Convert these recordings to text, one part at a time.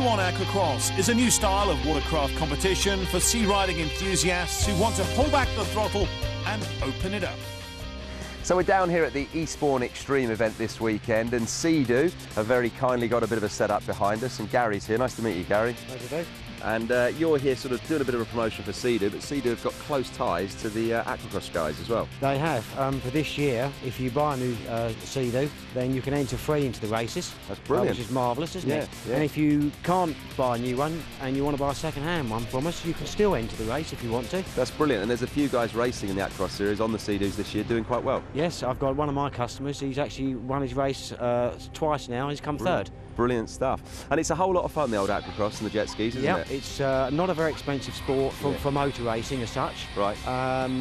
P1 Aquacross is a new style of watercraft competition for sea riding enthusiasts who want to pull back the throttle and open it up. So we're down here at the Eastbourne Extreme event this weekend, and Sea-Doo have very kindly got a bit of a setup behind us, and Gary's here. Nice to meet you, Gary. Nice to do. And you're here sort of doing a bit of a promotion for Sea-Doo, but Sea-Doo have got close ties to the Aquacross guys as well. They have. For this year, if you buy a new Sea-Doo, then you can enter free into the races. That's brilliant. Which is marvellous, isn't it? Yeah. And if you can't buy a new one and you want to buy a second-hand one from us, you can still enter the race if you want to. That's brilliant, and there's a few guys racing in the Aquacross series on the Sea-Doos this year doing quite well. Yes, I've got one of my customers. He's actually won his race twice now. He's come third. Brilliant stuff. And it's a whole lot of fun, the old Aquacross and the jet skis, isn't it? It's not a very expensive sport for motor racing as such. Right.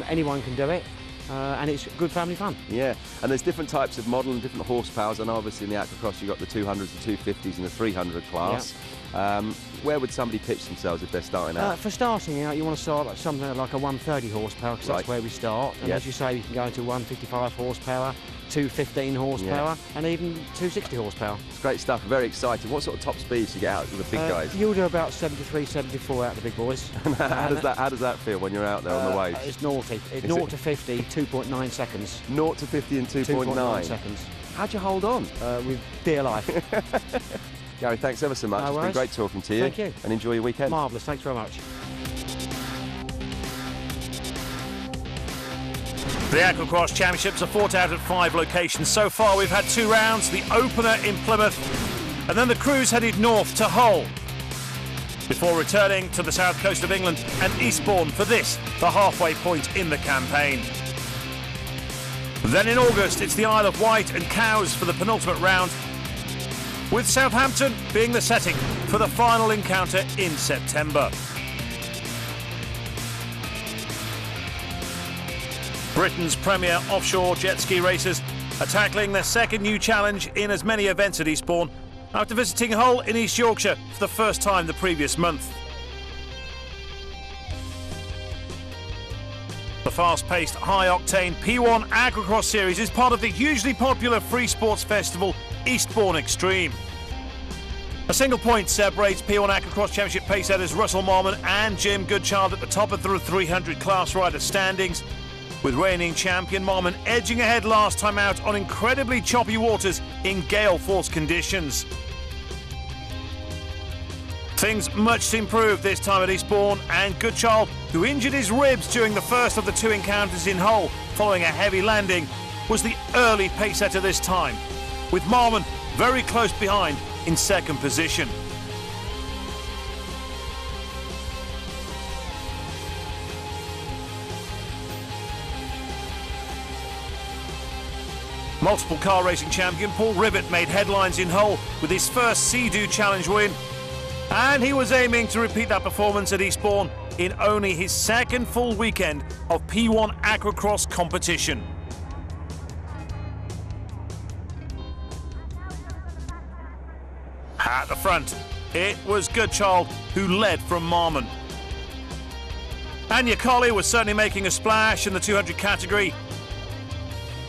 Anyone can do it. And it's good family fun. Yeah, and there's different types of model and different horsepowers, and obviously in the Aquacross you've got the 200s, the 250s and the 300 class. Yeah. Where would somebody pitch themselves if they're starting out? For starting out, you want to start at something like a 130 horsepower, because that's where we start. And as you say, you can go into 155 horsepower, 215 horsepower, and even 260 horsepower. It's great stuff, very exciting. What sort of top speeds do you get out with the big guys? You'll do about 73, 74 out of the big boys. How does that feel when you're out there on the waves? It's naughty. 0 to 50, 2.9 seconds. 0 to 50 in 2.9 seconds. How'd you hold on? With dear life. Gary, thanks ever so much. No It's been great talking to you. Thank you. And enjoy your weekend. Marvellous, thanks very much. The Aquacross Championships are fought out at 5 locations. So far we've had 2 rounds, the opener in Plymouth, and then the crews headed north to Hull, before returning to the south coast of England and Eastbourne for this, the halfway point in the campaign. Then in August it's the Isle of Wight and Cowes for the penultimate round, with Southampton being the setting for the final encounter in September. Britain's premier offshore jet ski racers are tackling their second new challenge in as many events at Eastbourne after visiting Hull in East Yorkshire for the first time the previous month. The fast-paced, high-octane P1 Aquacross series is part of the hugely popular free sports festival Eastbourne Extreme. A single point separates P1 Aquacross Championship pacesetters Russell Marmon and Jim Goodchild at the top of the 300 class rider standings, with reigning champion Marmon edging ahead last time out on incredibly choppy waters in gale force conditions. Things much to improve this time at Eastbourne, and Goodchild, who injured his ribs during the first of the 2 encounters in Hull following a heavy landing, was the early pacesetter this time, with Marmon very close behind in second position. Multiple car racing champion Paul Ribbett made headlines in Hull with his first Sea-Doo Challenge win, and he was aiming to repeat that performance at Eastbourne in only his second full weekend of P1 Aquacross competition. At the front, it was Goodchild who led from Marmon. Anya Colley was certainly making a splash in the 200 category.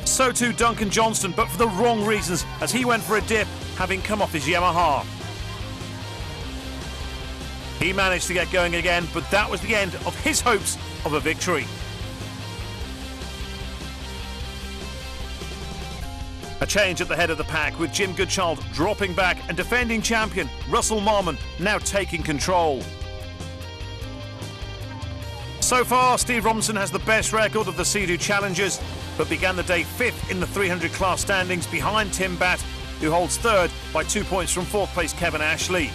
So too Duncan Johnston, but for the wrong reasons, as he went for a dip, having come off his Yamaha. He managed to get going again, but that was the end of his hopes of a victory. A change at the head of the pack, with Jim Goodchild dropping back and defending champion Russell Marmon now taking control. So far, Steve Robinson has the best record of the Sea-Doo challengers, but began the day 5th in the 300 class standings behind Tim Batt, who holds 3rd by 2 points from 4th place Kevin Ashley.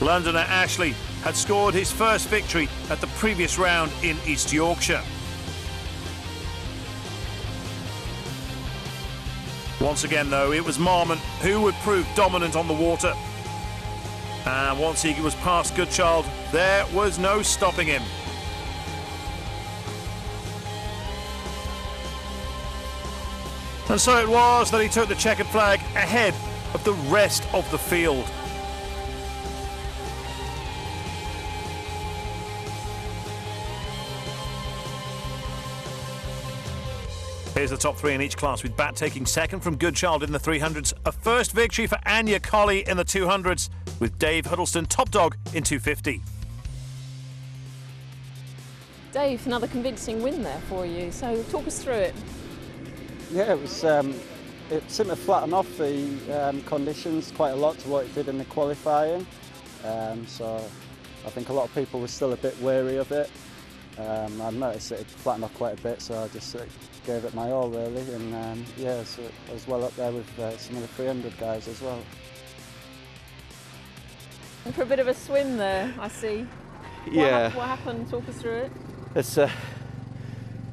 Londoner Ashley had scored his first victory at the previous round in East Yorkshire. Once again, though, it was Marmon who would prove dominant on the water. And once he was past Goodchild, there was no stopping him. And so it was that he took the checkered flag ahead of the rest of the field. Here's the top three in each class, with Bat taking second from Goodchild in the 300s. A first victory for Anya Colley in the 200s, with Dave Huddleston top dog in 250. Dave, another convincing win there for you, so talk us through it. Yeah, it was. It seemed to flatten off the conditions quite a lot to what it did in the qualifying. So I think a lot of people were still a bit wary of it. I noticed it had flattened off quite a bit, so I just gave it my all really, and yeah, so I was well up there with some of the 300 guys as well. And for a bit of a swim there, I see. Yeah. What happened? Talk us through it. It's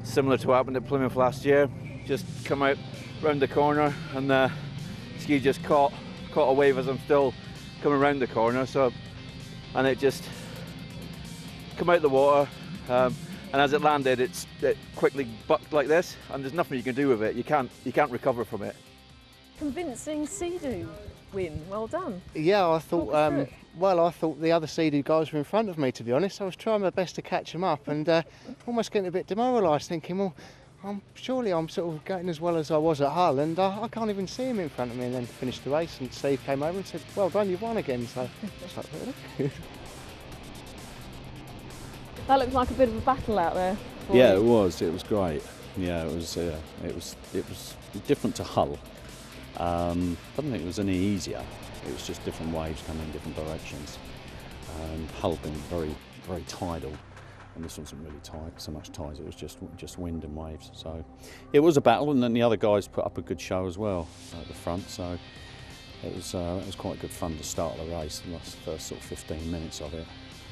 similar to what happened at Plymouth last year. Just come out round the corner and the ski just caught a wave as I'm still coming round the corner. So, and it just come out the water, and as it landed, it quickly bucked like this, and there's nothing you can do with it. You can't recover from it. Convincing Sea-Doo win. Well done. Yeah, I thought. Well, I thought the other Sea-Doo guys were in front of me, to be honest. I was trying my best to catch them up, and almost getting a bit demoralised, thinking, well, surely I'm sort of going as well as I was at Hull, and I can't even see him in front of me. And then finished the race, and Steve came over and said, "Well done, you've won again." So it's like, really? That looks like a bit of a battle out there. Yeah, it was. It was great. Yeah, it was different to Hull. I don't think it was any easier. It was just different waves coming in different directions. Hull being very, very tidal, and this wasn't really so much tides. It was just wind and waves. So it was a battle, and then the other guys put up a good show as well at the front. So it was quite good fun to start the race. The first sort of 15 minutes of it,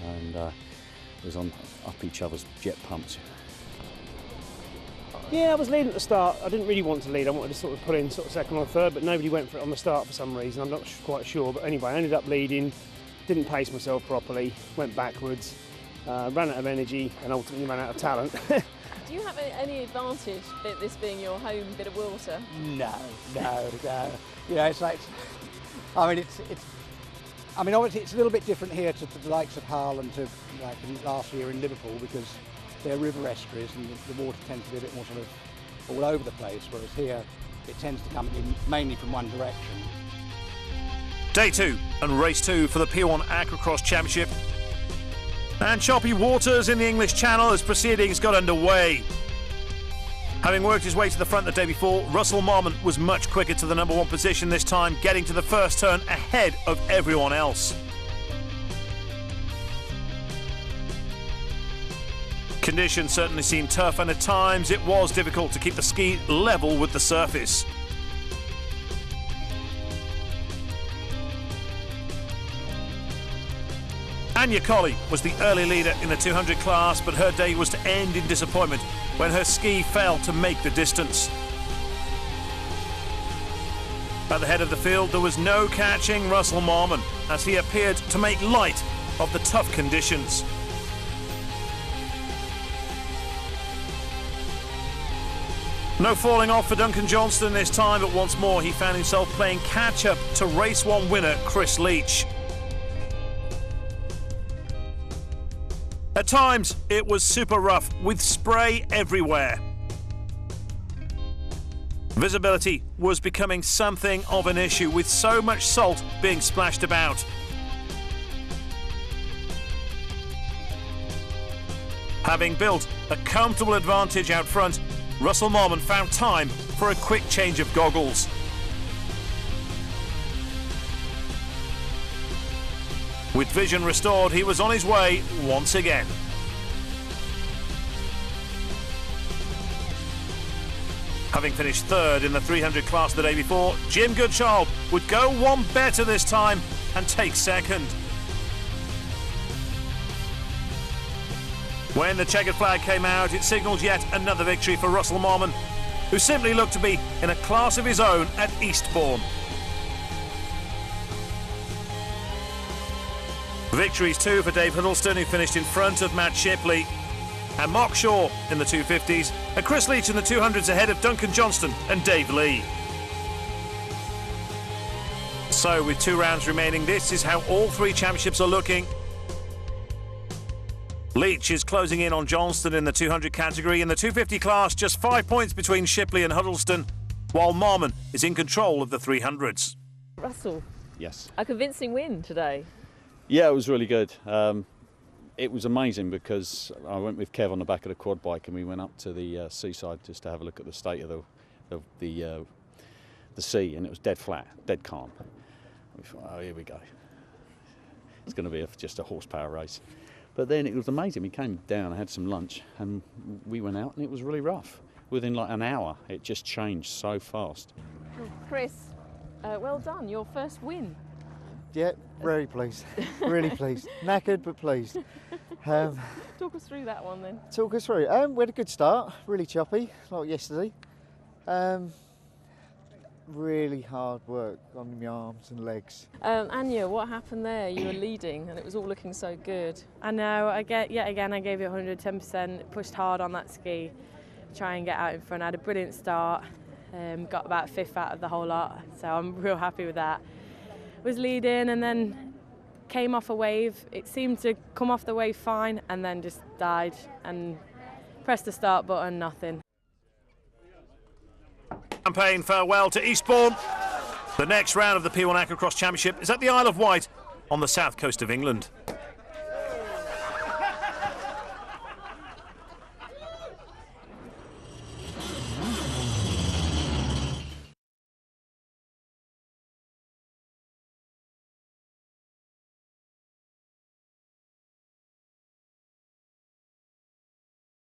and it was on up each other's jet pumps. Yeah, I was leading at the start. I didn't really want to lead. I wanted to sort of put in sort of second or third, but nobody went for it on the start for some reason. I'm not quite sure, but anyway, I ended up leading, didn't pace myself properly, went backwards, ran out of energy, and ultimately ran out of talent. Do you have any advantage, this being your home bit of water? No. You know, it's like, I mean, obviously it's a little bit different here to the likes of Hull and to like last year in Liverpool, because they're river estuaries and the water tends to be a bit more sort of all over the place, whereas here it tends to come in mainly from one direction. Day 2 and race 2 for the P1 Aquacross Championship. And choppy waters in the English Channel as proceedings got underway. Having worked his way to the front the day before, Russell Marmont was much quicker to the number 1 position this time, getting to the first turn ahead of everyone else. Conditions certainly seemed tough, and at times it was difficult to keep the ski level with the surface. Anya Colley was the early leader in the 200 class, but her day was to end in disappointment when her ski failed to make the distance. At the head of the field, there was no catching Russell Marmont as he appeared to make light of the tough conditions. No falling off for Duncan Johnston this time, but once more he found himself playing catch-up to race 1 winner Chris Leach. At times, it was super rough, with spray everywhere. Visibility was becoming something of an issue, with so much salt being splashed about. Having built a comfortable advantage out front, Russell Marmont found time for a quick change of goggles. With vision restored, he was on his way once again. Having finished third in the 300 class the day before, Jim Goodchild would go one better this time and take second. When the checkered flag came out, it signalled yet another victory for Russell Marmont, who simply looked to be in a class of his own at Eastbourne. Victories too for Dave Huddleston, who finished in front of Matt Shipley, and Mark Shaw in the 250s, and Chris Leach in the 200s ahead of Duncan Johnston and Dave Lee. So with 2 rounds remaining, this is how all 3 championships are looking. Leach is closing in on Johnston in the 200 category. In the 250 class, just 5 points between Shipley and Huddleston, while Marmon is in control of the 300s. Russell. Yes. A convincing win today. Yeah, it was really good. It was amazing because I went with Kev on the back of the quad bike and we went up to the seaside just to have a look at the state of the sea, and it was dead flat, dead calm. We thought, oh, here we go. It's going to be just a horsepower race. But then it was amazing. We came down, had some lunch, and we went out, and it was really rough. Within like an hour, it just changed so fast. Chris, well done, your first win. Yeah, very pleased, really pleased. Knackered, but pleased. Talk us through that one then. Talk us through. We had a good start, really choppy, like yesterday. Really hard work on my arms and legs. Anya, what happened there? You were leading and it was all looking so good. I know, yet again I gave it 110%, pushed hard on that ski, try and get out in front. I had a brilliant start, got about 5th out of the whole lot, so I'm real happy with that. Was leading and then came off a wave. It seemed to come off the wave fine and then just died and pressed the start button, nothing. Campaign farewell to Eastbourne. The next round of the P1 Aquacross Championship is at the Isle of Wight on the south coast of England.